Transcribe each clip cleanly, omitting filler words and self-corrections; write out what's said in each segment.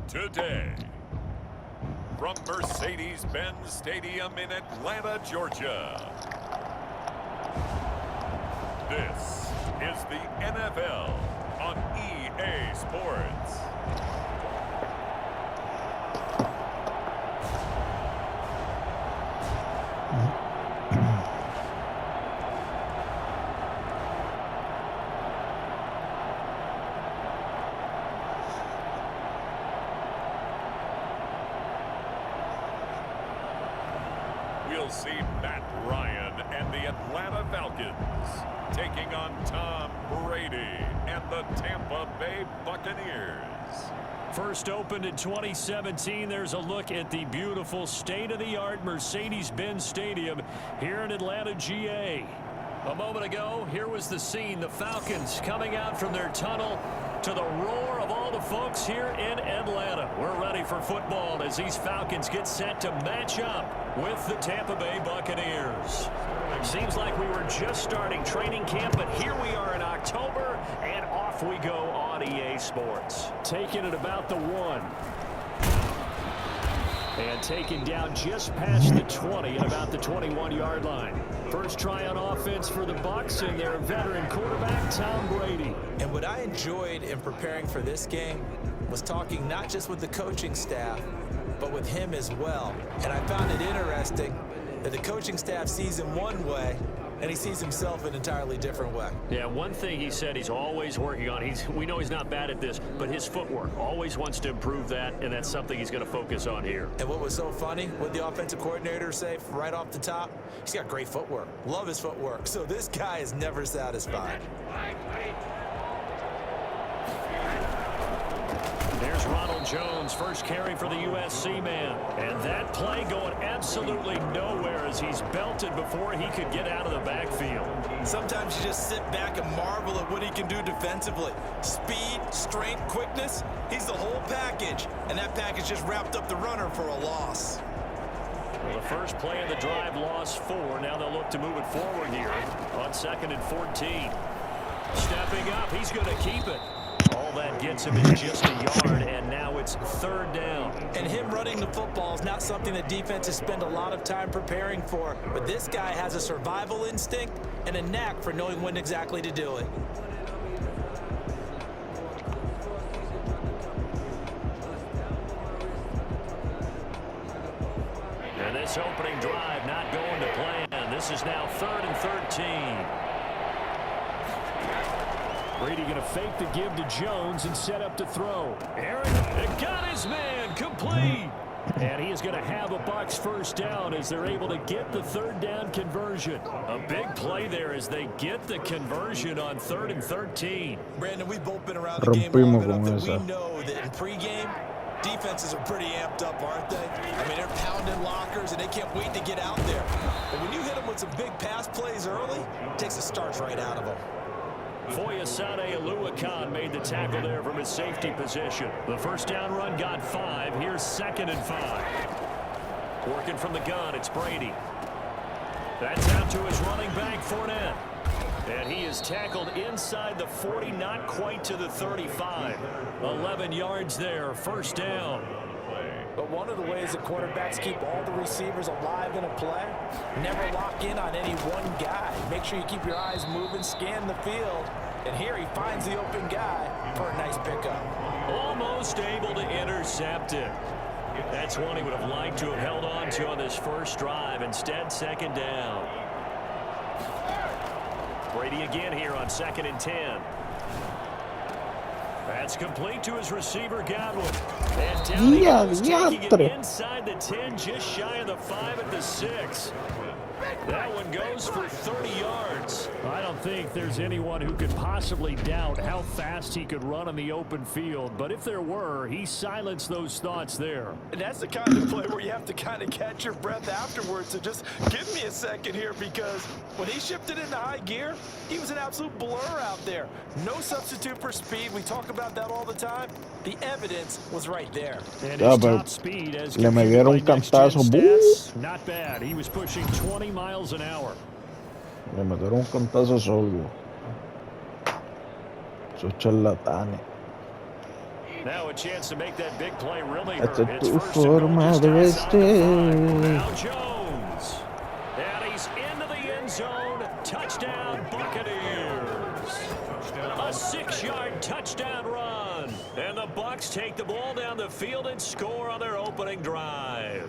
today. From Mercedes-Benz Stadium in Atlanta, Georgia. This is the NFL on EA Sports. We'll see Matt Ryan and the Atlanta Falcons taking on Tom Brady and the Tampa Bay Buccaneers. First opened in 2017, there's a look at the beautiful state-of-the-art Mercedes-Benz Stadium here in Atlanta, GA. A moment ago, here was the scene. The Falcons coming out from their tunnel to the roar of all the folks here in Atlanta. We're ready for football as these Falcons get set to match up with the Tampa Bay Buccaneers. It seems like we were just starting training camp, but here we are in October, and off we go on EA Sports. Taking it about the 1. And taken down just past the 20 at about the 21-yard line. First try on offense for the Bucs and their veteran quarterback, Tom Brady. And what I enjoyed in preparing for this game was talking not just with the coaching staff, but with him as well. And I found it interesting that the coaching staff sees him one way, and he sees himself an entirely different way. Yeah, one thing he said he's always working on. We know he's not bad at this, but his footwork, always wants to improve that, and that's something he's going to focus on here. And what was so funny, what the offensive coordinator say right off the top, he's got great footwork. Love his footwork. So this guy is never satisfied. There's Ronald Jones, first carry for the USC man. And that play going absolutely nowhere as he's belted before he could get out of the backfield. Sometimes you just sit back and marvel at what he can do defensively. Speed, strength, quickness, he's the whole package. And that package just wrapped up the runner for a loss. Well, the first play of the drive lost 4. Now they'll look to move it forward here on 2nd and 14. Stepping up, he's going to keep it. All that gets him is just a yard, and now it's 3rd down. And him running the football is not something that defenses spend a lot of time preparing for. But this guy has a survival instinct and a knack for knowing when exactly to do it. And this opening drive not going to plan. This is now 3rd and 13. Brady going to fake the give to Jones and set up to throw. Aaron got his man complete. And he is going to have a Bucs first down as they're able to get the 3rd down conversion. A big play there as they get the conversion on 3rd and 13. Brandon, we've both been around the game long enough that we know that in pregame, defenses are pretty amped up, aren't they? I mean, they're pounding lockers, and they can't wait to get out there. But when you hit them with some big pass plays early, it takes the starch right out of them. Foyesade Aluakan made the tackle there from his safety position. The first down run got 5. Here's 2nd and 5. Working from the gun, it's Brady. That's out to his running back, Fournette. And he is tackled inside the 40, not quite to the 35. 11 yards there, first down. But one of the ways that quarterbacks keep all the receivers alive in a play, never lock in on any one guy. Make sure you keep your eyes moving, scan the field. And here he finds the open guy for a nice pickup. Almost able to intercept it. That's one he would have liked to have held on to on this first drive. Instead, 2nd down. Brady again here on 2nd and 10. That's complete to his receiver, Godwin. And down he goes, taking it inside the 10, just shy of the 5 at the 6. That one goes for 30 yards. I don't think there's anyone who could possibly doubt how fast he could run on the open field. But if there were, he silenced those thoughts there. And that's the kind of play where you have to kind of catch your breath afterwards. So just give me a second here, because when he shifted into high gear, he was an absolute blur out there. No substitute for speed. We talk about that all the time. The evidence was right there. And his top speed as le metieron un cantazo. Not bad. He was pushing 20 miles an hour. Le metieron un cantazo sólido. Esos charlatanes. Now a chance to make that big play really That's hurt. a It's two first and goal forma just de outside the 5. este. Now Jones. And he's into the end zone. Touchdown, Buccaneers. A 6-yard touchdown run. And the Bucs take the ball down the field and score on their opening drive.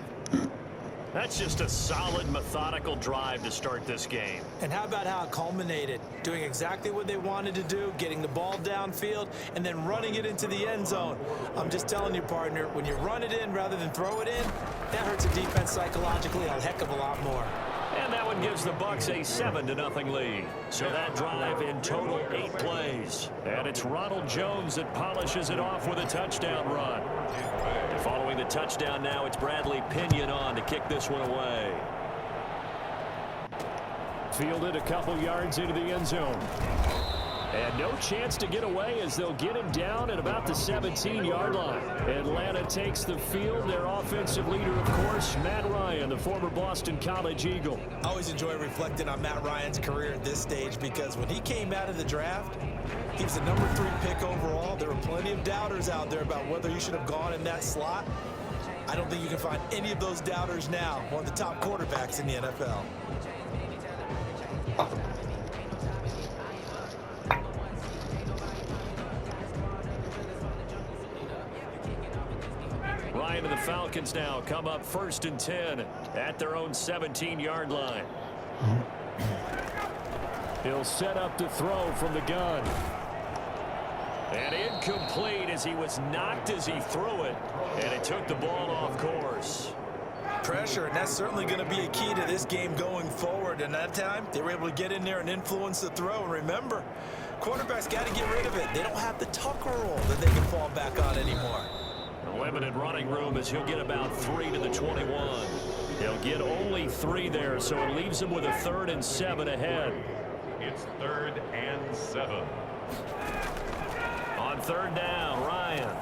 That's just a solid, methodical drive to start this game. And how about how it culminated? Doing exactly what they wanted to do, getting the ball downfield, and then running it into the end zone. I'm just telling you, partner, when you run it in rather than throw it in, that hurts a defense psychologically a heck of a lot more. And that one gives the Bucs a 7-0 lead. So that drive in total 8 plays. And it's Ronald Jones that polishes it off with a touchdown run. And following the touchdown now, it's Bradley Pinion on to kick this one away. Fielded a couple yards into the end zone. And no chance to get away as they'll get him down at about the 17-yard line. Atlanta takes the field. Their offensive leader, of course, Matt Ryan, the former Boston College Eagle. I always enjoy reflecting on Matt Ryan's career at this stage because when he came out of the draft, he was the number 3 pick overall. There were plenty of doubters out there about whether he should have gone in that slot. I don't think you can find any of those doubters now. One of the top quarterbacks in the NFL. Ryan and the Falcons now come up 1st and 10 at their own 17-yard line. He'll set up to throw from the gun. And incomplete as he was knocked as he threw it. And it took the ball off course. Pressure, and that's certainly going to be a key to this game going forward. And that time, they were able to get in there and influence the throw. And remember, quarterbacks got to get rid of it. They don't have the tucker roll that they can fall back on anymore. A limited running room as he'll get about 3 to the 21. He'll get only 3 there, so it leaves him with a 3rd and 7 ahead. It's 3rd and 7. On 3rd down, Ryan.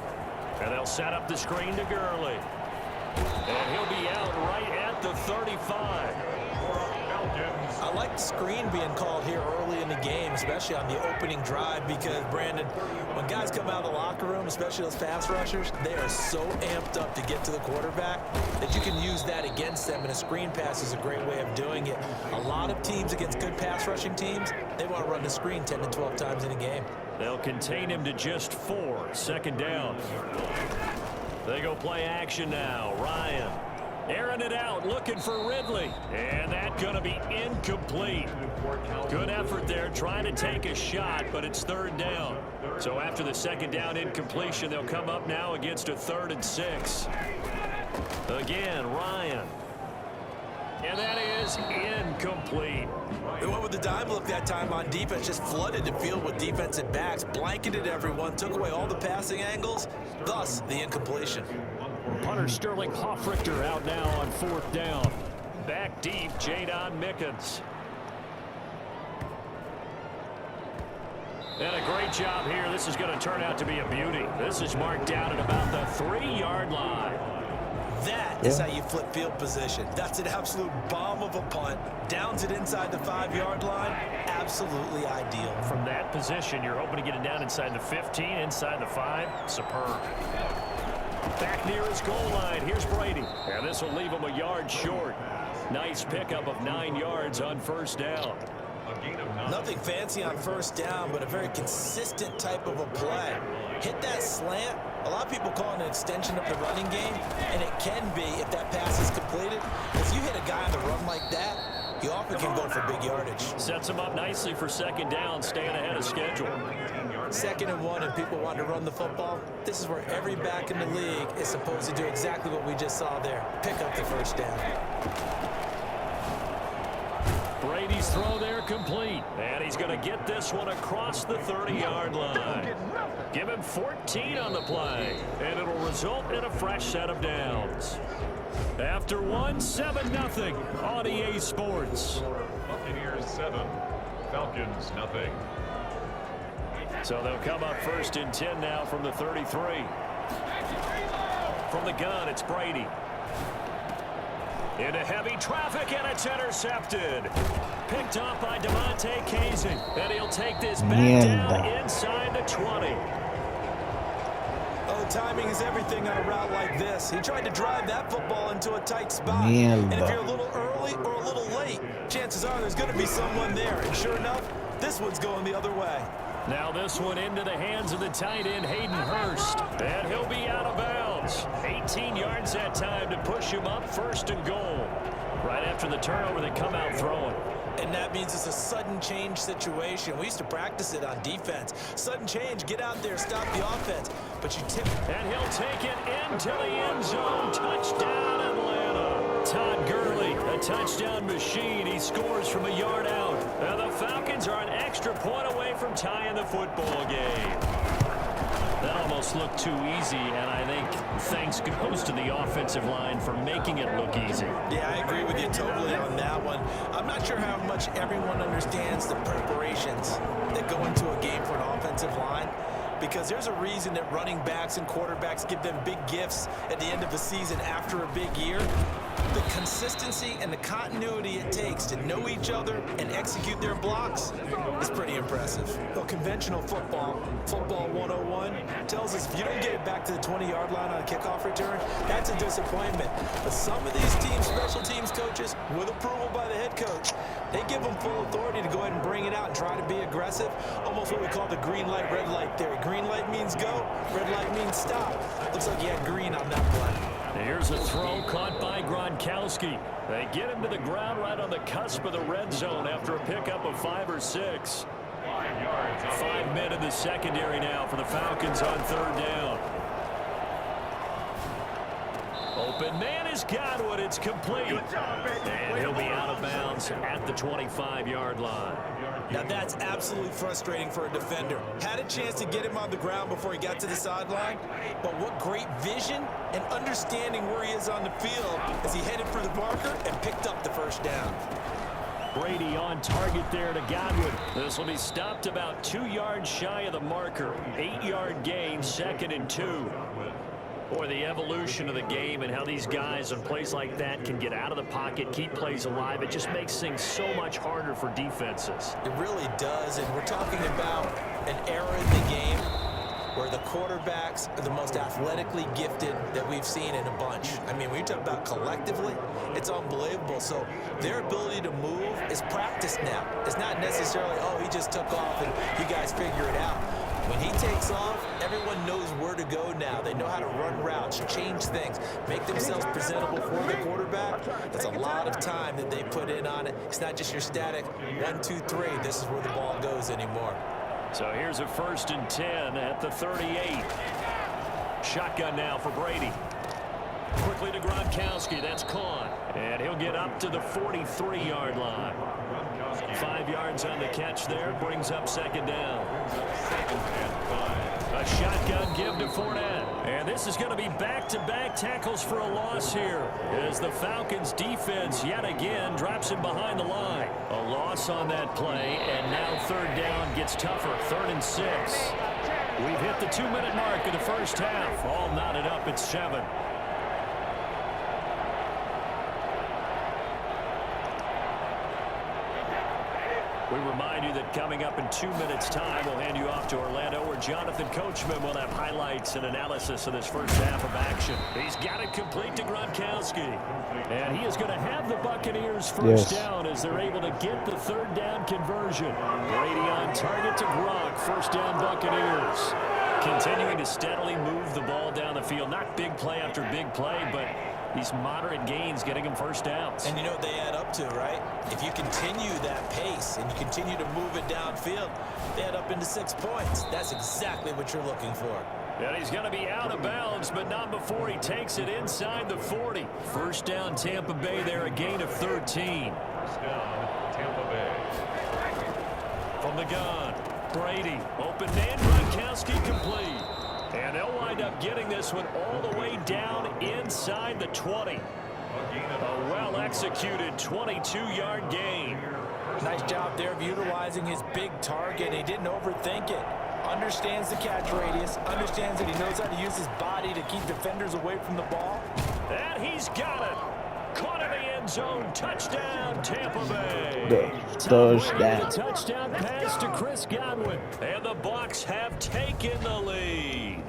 And they'll set up the screen to Gurley. And he'll be out right at the 35. I like the screen being called here early in the game, especially on the opening drive, because, Brandon, when guys come out of the locker room, especially those pass rushers, they are so amped up to get to the quarterback that you can use that against them, and a screen pass is a great way of doing it. A lot of teams against good pass rushing teams, they want to run the screen 10 to 12 times in a game. They'll contain him to just 4. 2nd down. They go play action now. Ryan. Airing it out, looking for Ridley. And that's going to be incomplete. Good effort there, trying to take a shot, but it's 3rd down. So after the 2nd down incompletion, they'll come up now against a 3rd and 6. Again, Ryan. And that is incomplete. They went with the dime look that time on defense, just flooded the field with defensive backs, blanketed everyone, took away all the passing angles, thus the incompletion. Punter Sterling Hoffrichter out now on 4th down. Back deep, Jadon Mickens. And a great job here. This is going to turn out to be a beauty. This is marked down at about the 3-yard line. That is how you flip field position. That's an absolute bomb of a punt. Downs it inside the 5-yard line. Absolutely ideal. From that position, you're hoping to get it down inside the 15, inside the 5. Superb. Back near his goal line. Here's Brady. And this will leave him a yard short. Nice pickup of 9 yards on 1st down. Nothing fancy on 1st down, but a very consistent type of a play. Hit that slant. A lot of people call it an extension of the running game, and it can be if that pass is completed. If you hit a guy on the run like that, you often can go for big yardage. Sets him up nicely for 2nd down, staying ahead of schedule. 2nd and 1, and people want to run the football. This is where every back in the league is supposed to do exactly what we just saw there. Pick up the 1st down. Brady's throw there complete. And he's going to get this one across the 30-yard line. Give him 14 on the play. And it'll result in a fresh set of downs. After 7-0 on EA Sports. Buccaneers 7, Falcons 0. So they'll come up 1st and 10 now from the 33. From the gun, it's Brady. Into heavy traffic, and it's intercepted. Picked up by Devontae Casey. And he'll take this back down inside the 20. Oh, timing is everything on a route like this. He tried to drive that football into a tight spot. Mierda. And if you're a little early or a little late, chances are there's going to be someone there. And sure enough, this one's going the other way. Now this one into the hands of the tight end, Hayden Hurst. And he'll be out of bounds. 18 yards that time to push him up, 1st and goal. Right after the turnover, they come out throwing. And that means it's a sudden change situation. We used to practice it on defense. Sudden change, get out there, stop the offense. But you tip. And he'll take it into the end zone. Touchdown, Atlanta. Todd Gurley, a touchdown machine. He scores from a yard out. Now the Falcons are an extra point away from tying the football game. That almost looked too easy, and I think thanks goes to the offensive line for making it look easy. Yeah, I agree with you totally on that one. I'm not sure how much everyone understands the preparations that go into a game for an offensive line, because there's a reason that running backs and quarterbacks give them big gifts at the end of the season after a big year. The consistency and the continuity it takes to know each other and execute their blocks is pretty impressive. Well, conventional football 101, tells us if you don't get it back to the 20-yard line on a kickoff return, that's a disappointment. But some of these teams, special teams coaches, with approval by the head coach, they give them full authority to go ahead and bring it out and try to be aggressive, almost what we call the green light, red light theory. Green light means go, red light means stop. Looks like you had green on that play. Here's a throw caught by Gronkowski. They get him to the ground right on the cusp of the red zone after a pickup of 5 or 6. 5 men in the secondary now for the Falcons on 3rd down. Open man is Godwin. It's complete. And he'll be out of bounds at the 25-yard line. Now that's absolutely frustrating for a defender. Had a chance to get him on the ground before he got to the sideline, but what great vision and understanding where he is on the field as he headed for the marker and picked up the 1st down. Brady on target there to Godwin. This will be stopped about 2 yards shy of the marker. 8-yard gain, 2nd and 2. Boy, the evolution of the game and how these guys on plays like that can get out of the pocket, keep plays alive, it just makes things so much harder for defenses. It really does, and we're talking about an era in the game where the quarterbacks are the most athletically gifted that we've seen in a bunch. I mean, when you talk about collectively, it's unbelievable. So their ability to move is practiced now. It's not necessarily, oh, he just took off and you guys figure it out. When he takes off, everyone knows where to go now. They know how to run routes, change things, make themselves presentable for the quarterback. That's a lot of time that they put in on it. It's not just your static 1, 2, 3. This is where the ball goes anymore. So here's a 1st and 10 at the 38. Shotgun now for Brady. Quickly to Gronkowski. That's caught. And he'll get up to the 43-yard line. 5 yards on the catch there. Brings up 2nd down. A shotgun give to Fournette. And this is going to be back-to-back tackles for a loss here as the Falcons defense yet again drops him behind the line. A loss on that play, and now 3rd down gets tougher. 3rd and 6. We've hit the 2-minute mark of the 1st half. All knotted up at 7. We remind you that coming up in 2 minutes' time, we'll hand you off to Orlando, where Jonathan Coachman will have highlights and analysis of this 1st half of action. He's got it complete to Gronkowski. And he is going to have the Buccaneers 1st down as they're able to get the 3rd down conversion. Brady on target to Gronk. 1st down Buccaneers. Continuing to steadily move the ball down the field. Not big play after big play, but these moderate gains getting them 1st downs. And you know what they add up to, right? If you continue that pace and you continue to move it downfield, they add up into 6 points. That's exactly what you're looking for. And he's going to be out of bounds, but not before he takes it inside the 40. 1st down Tampa Bay there, a gain of 13. 1st down Tampa Bay. From the gun, Brady, open man, Gronkowski complete. And they'll wind up getting this one all the way down inside the 20. A well-executed 22-yard gain. Nice job there of utilizing his big target. He didn't overthink it. Understands the catch radius. Understands that he knows how to use his body to keep defenders away from the ball. And he's got it. Caught in the end zone. Touchdown, Tampa Bay. Touchdown. Touchdown pass to Chris Godwin. And the Bucs have taken the lead.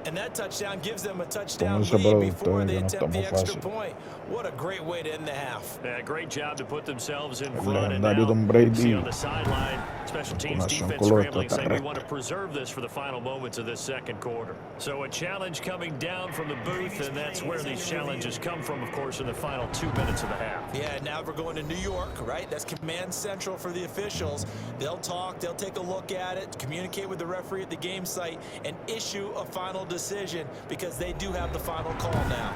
And that touchdown gives them a touchdown ese lead producto, before they que no attempt the estamos extra fácil. point. What a great way to end the half. Yeah, great job to put themselves in El front. And legendario now, Tom Brady. see on the sideline, special teams Nación defense color scrambling, saying we extraterrestre. want to preserve this for the final moments of this second quarter. So a challenge coming down from the booth, and that's where these challenges come from, of course, in the final 2 minutes of the half. Yeah, now we're going to New York, right? That's command central for the officials. They'll talk, they'll take a look at it, communicate with the referee at the game site, and issue a final decision because they do have the final call now.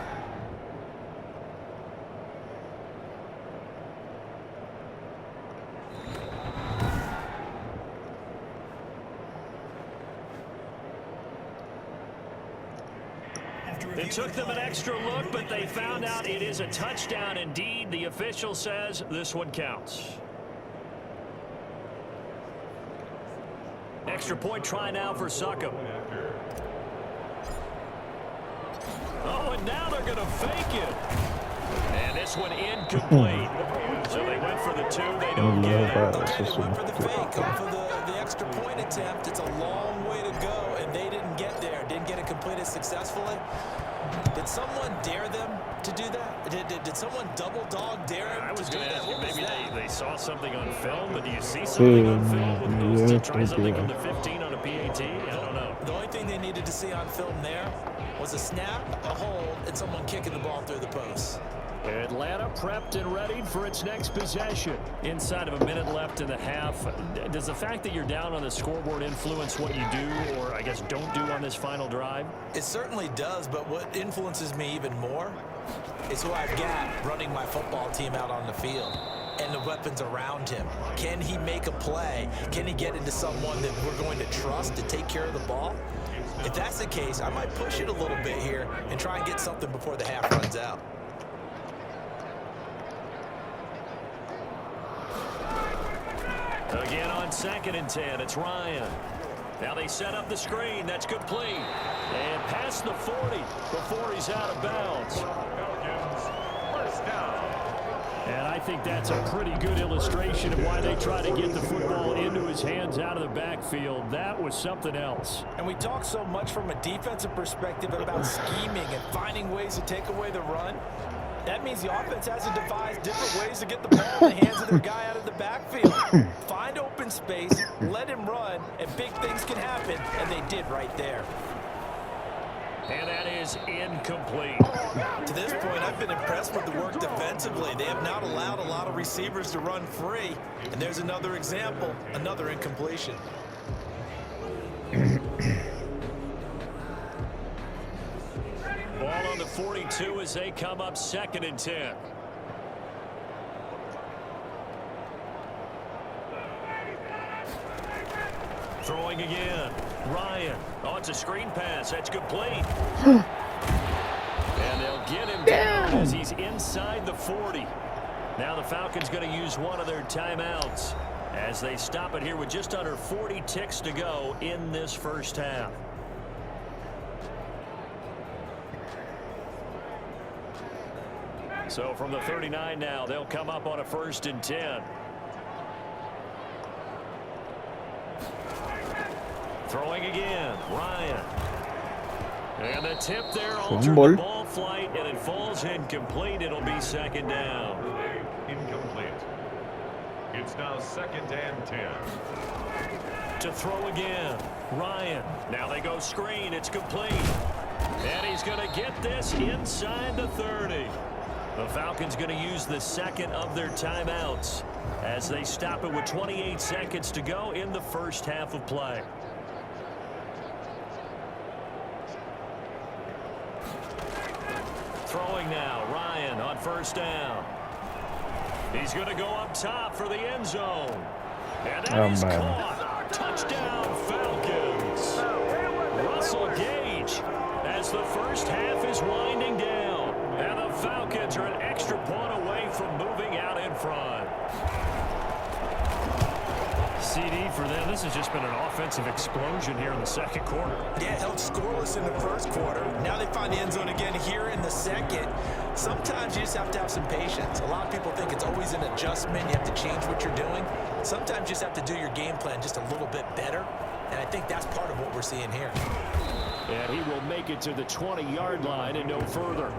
It took them an extra look, but they found out it is a touchdown indeed. The official says this one counts. Extra point try now for Succop. Oh, and now they're going to fake it. And this one incomplete. So they went for the two. They don't get it. Okay, they went for the fake, going for the extra point attempt. It's a long way to go, and they didn't get there. Didn't get it completed successfully. Did someone dare them to do that? Did someone double dog dare them I was to do going to that? ask you, What was maybe that? they saw something on film, but do you see something on film when it goes to try something from the 15 on a PAT? I don't know. The only thing they needed to see on film there was a snap, a hold, and someone kicking the ball through the post. Atlanta prepped and ready for its next possession. Inside of a minute left in the half, does the fact that you're down on the scoreboard influence what you do, or I guess don't do on this final drive? It certainly does, but what influences me even more is who I've got running my football team out on the field and the weapons around him. Can he make a play? Can he get into someone that we're going to trust to take care of the ball? If that's the case, I might push it a little bit here and try and get something before the half runs out. Again on 2nd and 10, it's Ryan. Now they set up the screen. That's complete. And past the 40 before he's out of bounds. First down. And I think that's a pretty good illustration of why they try to get the football into his hands out of the backfield. That was something else. And we talk so much from a defensive perspective about scheming and finding ways to take away the run. That means the offense has to devise different ways to get the ball in the hands of their guy out of the backfield. Find open space, let him run, and big things can happen, and they did right there. And that is incomplete. To this point, I've been impressed with the work defensively. They have not allowed a lot of receivers to run free. And there's another example, another incompletion. Ball on the 42 as they come up 2nd and 10. Throwing again. Ryan. Oh, it's a screen pass. That's complete. And they'll get him down as he's inside the 40. Now the Falcons going to use one of their timeouts as they stop it here with just under 40 ticks to go in this first half. So from the 39 now, they'll come up on a 1st and 10. Throwing again, Ryan. And the tip there altered the ball flight, and it falls incomplete. It'll be 2nd down. Incomplete. It's now 2nd and 10. To throw again, Ryan. Now they go screen. It's complete. And he's going to get this inside the 30. The Falcons going to use the 2nd of their timeouts as they stop it with 28 seconds to go in the first half of play. Throwing now, Ryan on 1st down. He's going to go up top for the end zone. And that is caught. Touchdown, Falcons. Russell Gage as the first half is winding down. And the Falcons are an extra point away from moving out in front. CD for them. This has just been an offensive explosion here in the second quarter. Yeah, held scoreless in the first quarter. Now they find the end zone again here in the second. Sometimes you just have to have some patience. A lot of people think it's always an adjustment. You have to change what you're doing. Sometimes you just have to do your game plan just a little bit better. And I think that's part of what we're seeing here. And he will make it to the 20-yard line and no further.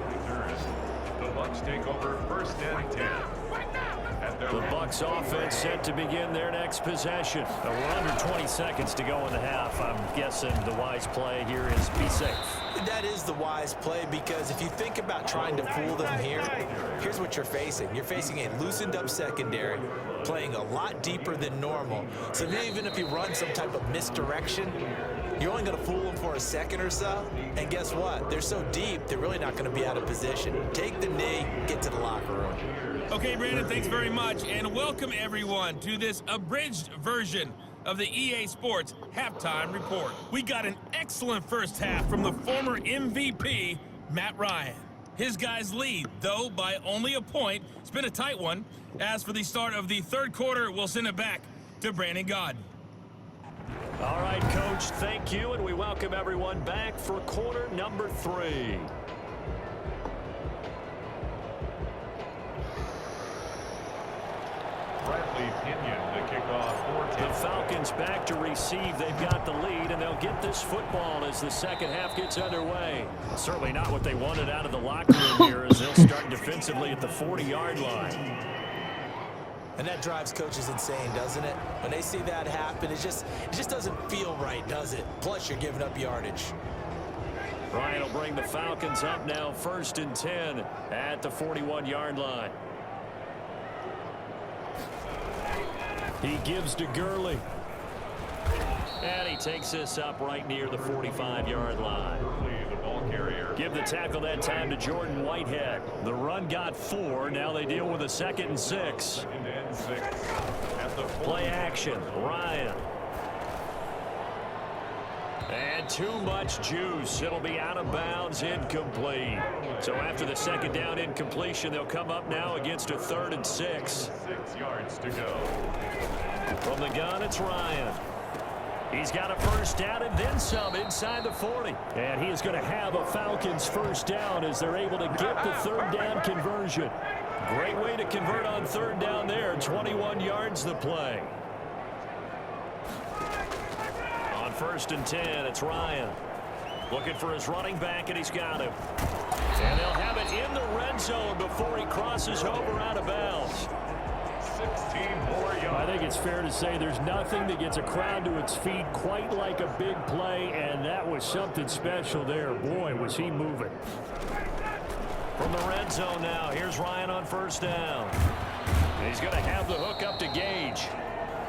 The Bucs take over 1st and 10. The Bucs offense set to begin their next possession. We're under 20 seconds to go in the half. I'm guessing the wise play here is be safe. That is the wise play, because if you think about trying to fool them here, here's what you're facing. You're facing a loosened up secondary, playing a lot deeper than normal. So even if you run some type of misdirection, you're only going to fool them for a second or so. And guess what? They're so deep, they're really not going to be out of position. Take the knee, get to the locker room. Okay, Brandon, thanks very much. And welcome, everyone, to this abridged version of the EA Sports Halftime Report. We got an excellent first half from the former MVP, Matt Ryan. His guys lead, though, by only a point. It's been a tight one. As for the start of the third quarter, we'll send it back to Brandon Gaudin. All right, Coach, thank you, and we welcome everyone back for quarter number 3. Bradley Pinion to kick off 4-10. The Falcons back to receive. They've got the lead, and they'll get this football as the second half gets underway. Certainly not what they wanted out of the locker room here, as they'll start defensively at the 40-yard line. And that drives coaches insane, doesn't it? When they see that happen, it just doesn't feel right, does it? Plus, you're giving up yardage. Ryan will bring the Falcons up now 1st and 10 at the 41-yard line. He gives to Gurley. And he takes this up right near the 45-yard line. The ball carrier. Give the tackle that time to Jordan Whitehead. The run got 4. Now they deal with a 2nd and 6. 2nd and 6. At the Play action. Ryan. And too much juice. It'll be out of bounds, incomplete. So after the second down incompletion, they'll come up now against a 3rd and 6. 6 yards to go. From the gun, it's Ryan. He's got a first down and then some inside the 40. And he is going to have a Falcons first down as they're able to get the 3rd down conversion. Great way to convert on 3rd down there. 21 yards the play. On 1st and 10, it's Ryan. Looking for his running back, and he's got him. And they'll have it in the red zone before he crosses over out of bounds. 16 more yards. I think it's fair to say there's nothing that gets a crowd to its feet quite like a big play, and that was something special there. Boy, was he moving. From the red zone now, here's Ryan on 1st down. He's going to have the hook up to Gage.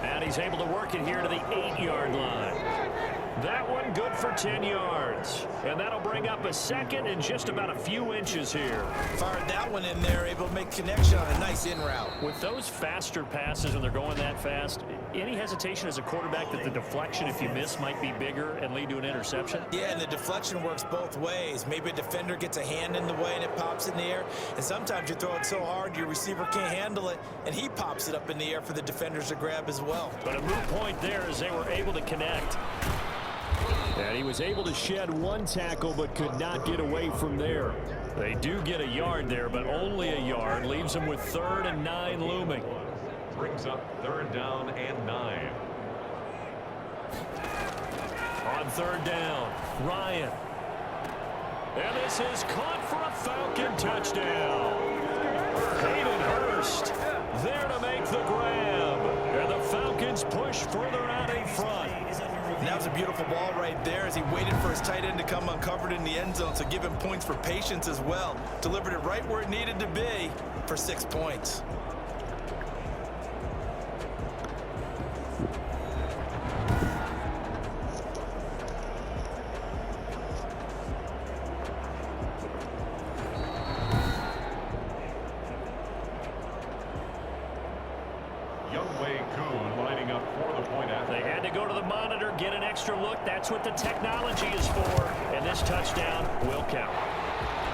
And he's able to work it here to the 8-yard line. That one good for 10 yards. And that'll bring up a 2nd and just about a few inches here. Fired that one in there, able to make connection on a nice in route. With those faster passes, when they're going that fast, any hesitation as a quarterback that the deflection, if you miss, might be bigger and lead to an interception? Yeah, and the deflection works both ways. Maybe a defender gets a hand in the way and it pops in the air. And sometimes you throw it so hard your receiver can't handle it, and he pops it up in the air for the defenders to grab as well. But a moot point there as they were able to connect. And he was able to shed one tackle but could not get away from there. They do get a yard there, but only a yard. Leaves them with 3rd and 9 looming. Brings up 3rd down and 9. On 3rd down, Ryan. And this is caught for a Falcon touchdown. Hayden Hurst there to make the grab. And the Falcons push further out in front. And that was a beautiful ball right there as he waited for his tight end to come uncovered in the end zone, so give him points for patience as well. Delivered it right where it needed to be for 6 points. That's what the technology is for, and this touchdown will count.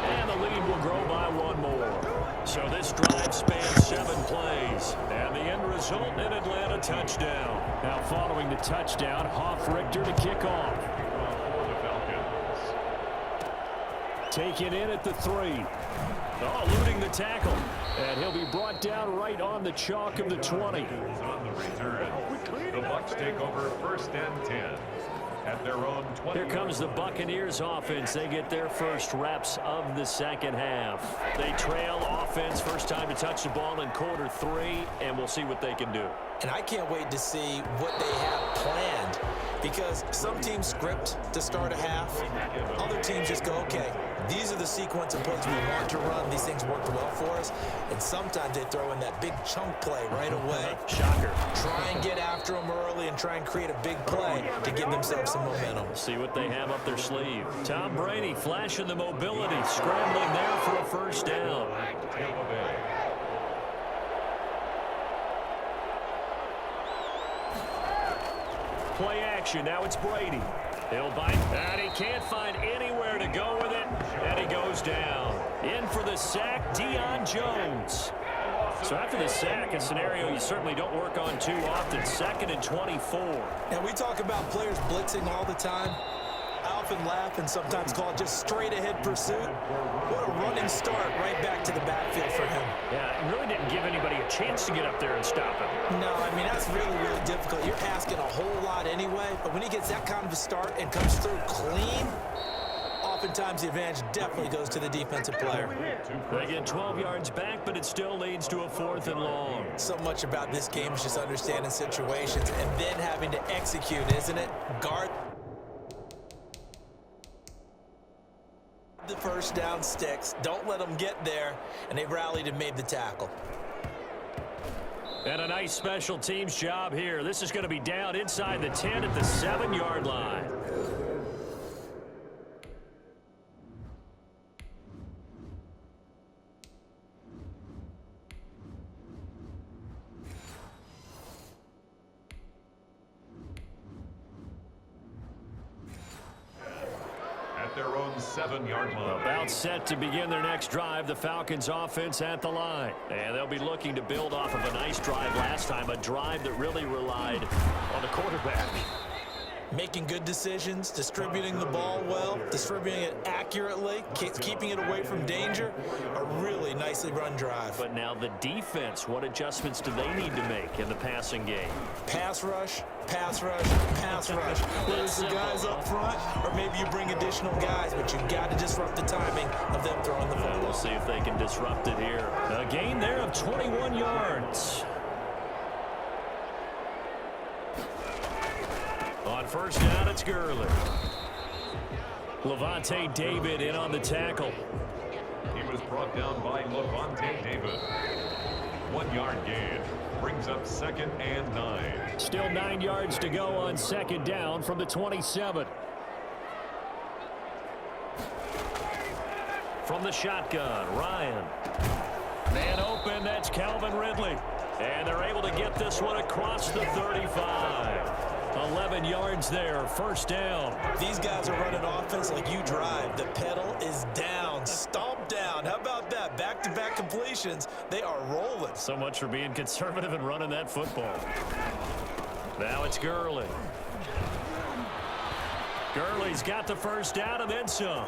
And the lead will grow by 1 more. So this drive spans 7 plays, and the end result, an Atlanta touchdown. Now following the touchdown, Hoff-Richter to kick off. Taken in at the 3. Oh, eluding the tackle. And he'll be brought down right on the chalk of the 20. On the return, the Bucs take over 1st and 10. At their own 20. Here comes the Buccaneers offense. They get their first reps of the second half. They trail offense, first time to touch the ball in quarter 3, and we'll see what they can do. And I can't wait to see what they have planned, because some teams script to start a half. Other teams just go, okay, these are the sequence of plays we want to run. These things worked well for us. And sometimes they throw in that big chunk play right away. Shocker. Try and get after them early and try and create a big play to give themselves some momentum. See what they have up their sleeve. Tom Brady flashing the mobility, scrambling there for a first down. Play action. Now it's Brady. He'll bite, and he can't find anywhere to go with it, and he goes down. In for the sack, Deion Jones. So after the sack, a scenario you certainly don't work on too often. 2nd and 24. Now, we talk about players blitzing all the time. I often laugh and sometimes call it just straight-ahead pursuit. What a running start right back to the backfield for him. Yeah, it really didn't give anybody a chance to get up there and stop him. No, I mean, that's really, really difficult. You're asking a whole lot anyway, but when he gets that kind of a start and comes through clean, oftentimes the advantage definitely goes to the defensive player. They get 12 yards back, but it still leads to a 4th and long. So much about this game is just understanding situations and then having to execute, isn't it? Guard the first down sticks. Don't let them get there, and they rallied and made the tackle. And a nice special teams job here. This is going to be down inside the 10 at the 7-yard line. Their own 7-yard line. About set to begin their next drive, the Falcons offense at the line. And they'll be looking to build off of a nice drive last time, a drive that really relied on the quarterback. Making good decisions, distributing the ball well, distributing it accurately, keeping it away from danger. A really nicely run drive. But now the defense, what adjustments do they need to make in the passing game? Pass rush, pass rush, pass rush. Whether it's the guys up front or maybe you bring additional guys, but you've got to disrupt the timing of them throwing the football. We'll see if they can disrupt it here. A gain there of 21 yards. On first down, it's Gurley. Levante David in on the tackle. He was brought down by Levante David. 1-yard gain. Brings up 2nd and 9. Still 9 yards to go on 2nd down from the 27. From the shotgun, Ryan. Man open, that's Calvin Ridley. And they're able to get this one across the 35. 11 yards there, first down. These guys are running offense like you drive. The pedal is down, stomp down. How about that? Back-to-back completions. They are rolling. So much for being conservative and running that football. Now it's Gurley. Gurley's got the first down and then some.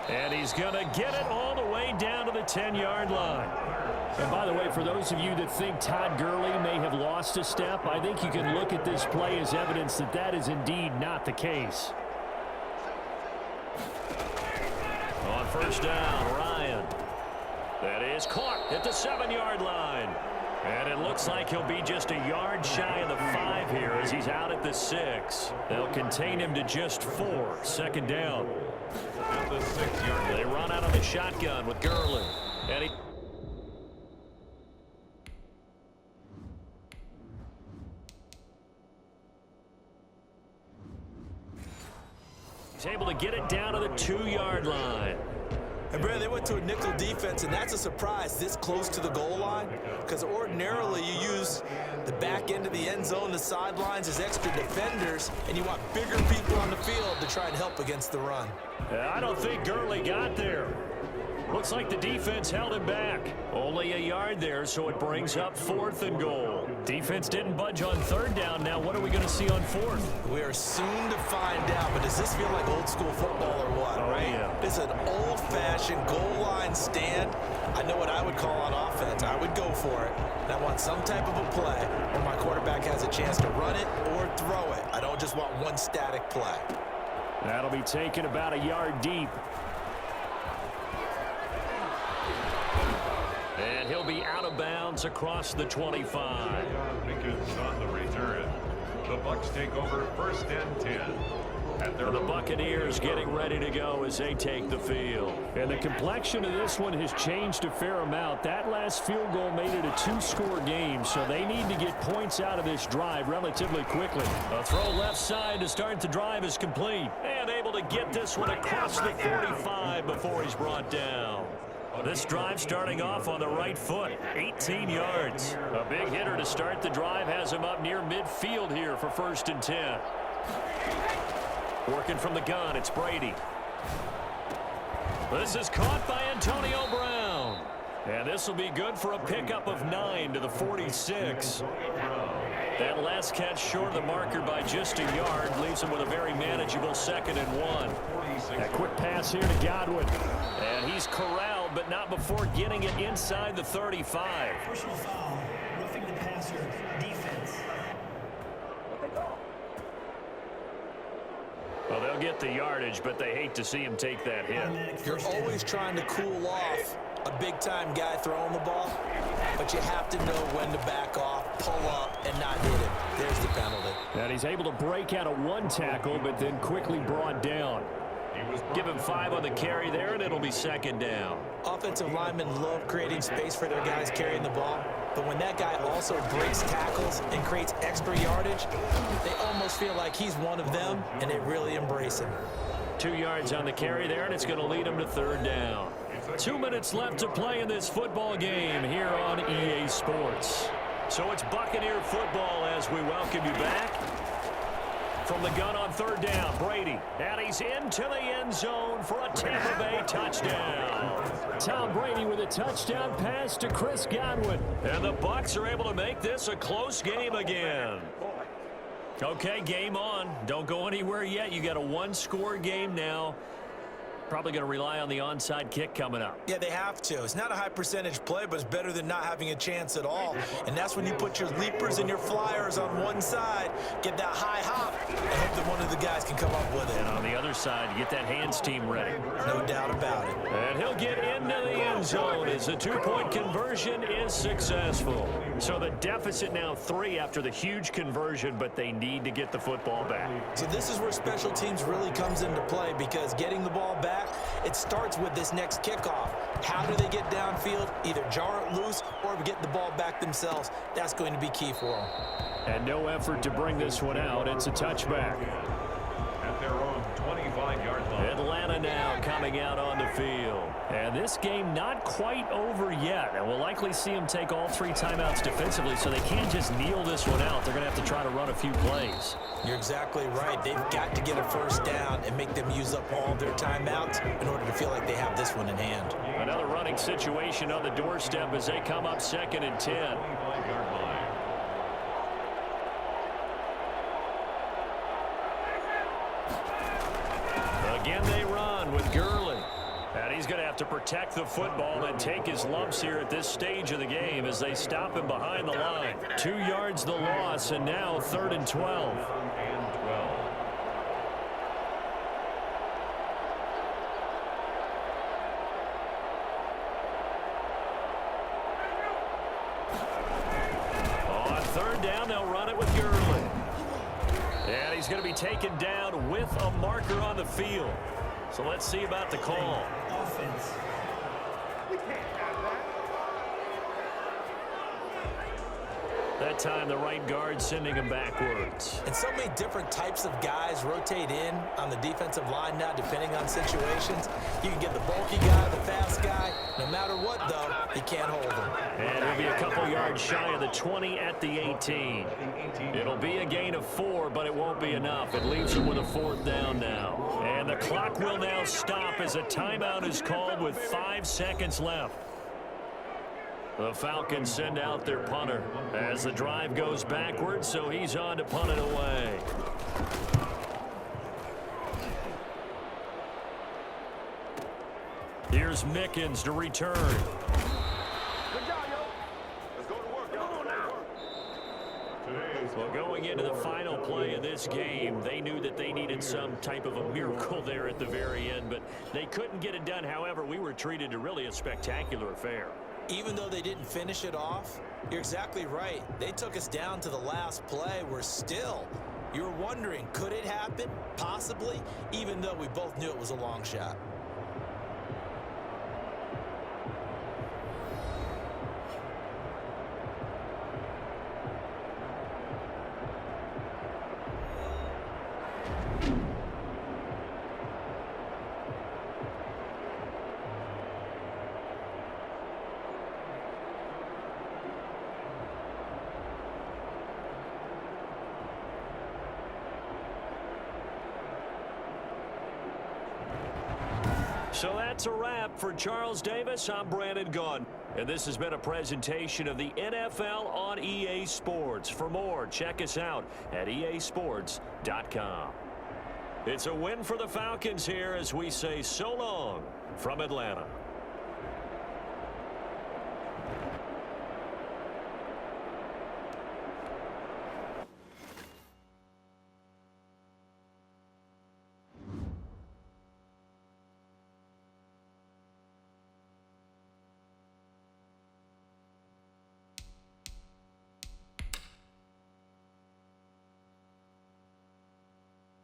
And he's going to get it all the way down to the 10-yard line. And by the way, for those of you that think Todd Gurley may have lost a step, I think you can look at this play as evidence that that is indeed not the case. On first down, Ryan. That is caught at the 7-yard line. And it looks like he'll be just a yard shy of the 5 here as he's out at the 6. They'll contain him to just 4. Second down. At the 6-yard line. They run out of the shotgun with Gurley. And he's able to get it down to the 2-yard line. And, Brad, they went to a nickel defense, and that's a surprise this close to the goal line, because ordinarily you use the back end of the end zone, the sidelines as extra defenders, and you want bigger people on the field to try and help against the run. I don't think Gurley got there. Looks like the defense held him back. Only a yard there, so it brings up 4th and goal. Defense didn't budge on 3rd down. Now what are we going to see on 4th? We are soon to find out, but does this feel like old school football or what, right? Yeah. This is an old-fashioned goal line stand. I know what I would call on offense. I would go for it. And I want some type of a play where my quarterback has a chance to run it or throw it. I don't just want one static play. That'll be taken about a yard deep. And he'll be out of bounds across the 25. Because on the return, the Bucs take over 1st and 10. The Buccaneers getting ready to go as they take the field. And the complexion of this one has changed a fair amount. That last field goal made it a 2-score game, so they need to get points out of this drive relatively quickly. A throw left side to start the drive is complete. And able to get this one across the 45 before he's brought down. This drive starting off on the right foot, 18 yards. A big hitter to start the drive has him up near midfield here for 1st and 10. Working from the gun, it's Brady. This is caught by Antonio Brown. And this will be good for a pickup of 9 to the 46. That last catch short of the marker by just a yard leaves him with a very manageable 2nd and 1. A quick pass here to Godwin. And he's corralled, but not before getting it inside the 35. Personal foul, roughing the passer, defense. Well, they'll get the yardage, but they hate to see him take that hit. You're always trying to cool off a big-time guy throwing the ball, but you have to know when to back off, pull up, and not hit it. There's the penalty. And he's able to break out of 1 tackle, but then quickly brought down. Give him 5 on the carry there, and it'll be 2nd down. Offensive linemen love creating space for their guys carrying the ball, but when that guy also breaks tackles and creates extra yardage, they almost feel like he's one of them, and they really embrace him. 2 yards on the carry there, and it's going to lead him to 3rd down. 2 minutes left to play in this football game here on EA Sports. So it's Buccaneer football as we welcome you back. From the gun on 3rd down, Brady. And he's into the end zone for a Tampa Bay touchdown. Tom Brady with a touchdown pass to Chris Godwin. And the Bucs are able to make this a close game again. Okay, game on. Don't go anywhere yet. You got a 1-score game now. Probably going to rely on the onside kick coming up. Yeah, they have to. It's not a high percentage play, but it's better than not having a chance at all. And that's when you put your leapers and your flyers on one side, get that high hop, and hope that one of the guys can come up with it. And on the other side, get that hands team ready. No doubt about it. And he'll get into the end zone as the 2-point conversion is successful. So the deficit now 3 after the huge conversion, but they need to get the football back. So this is where special teams really comes into play, because getting the ball back, it starts with this next kickoff. How do they get downfield? Either jar it loose or get the ball back themselves. That's going to be key for them. And no effort to bring this one out. It's a touchback. At their own 25-yard line. Atlanta now coming out on the field. And this game not quite over yet. And we'll likely see them take all 3 timeouts defensively, so they can't just kneel this one out. They're going to have to try to run a few plays. You're exactly right. They've got to get a 1st down and make them use up all their timeouts in order to feel like they have this one in hand. Another running situation on the doorstep as they come up 2nd and 10. 25-yard line. Again, they run with Gurley. And he's going to have to protect the football and take his lumps here at this stage of the game as they stop him behind the line. 2 yards the loss, and now 3rd and 12. On 3rd down, they'll run it with Gurley. And he's going to be taken down with a marker on the field. So let's see about the call. Offense. That time the right guard sending him backwards. And so many different types of guys rotate in on the defensive line now, depending on situations. You can get the bulky guy, the fast guy. No matter what, though, you can't hold him. And it'll be a couple yards shy of the 20 at the 18. It'll be a gain of 4, but it won't be enough. It leaves him with a 4th down now. And the clock will now stop as a timeout is called with 5 seconds left. The Falcons send out their punter as the drive goes backwards, so he's on to punt it away. Here's Mickens to return. Good job, yo. Let's go to work, y'all. Well, going into the final play of this game, they knew that they needed some type of a miracle there at the very end, but they couldn't get it done. However, we were treated to really a spectacular affair. Even though they didn't finish it off, you're exactly right. They took us down to the last play. We're still, you're wondering, could it happen? Possibly, even though we both knew it was a long shot. So that's a wrap for Charles Davis. I'm Brandon Gunn. And this has been a presentation of the NFL on EA Sports. For more, check us out at easports.com. It's a win for the Falcons here as we say so long from Atlanta.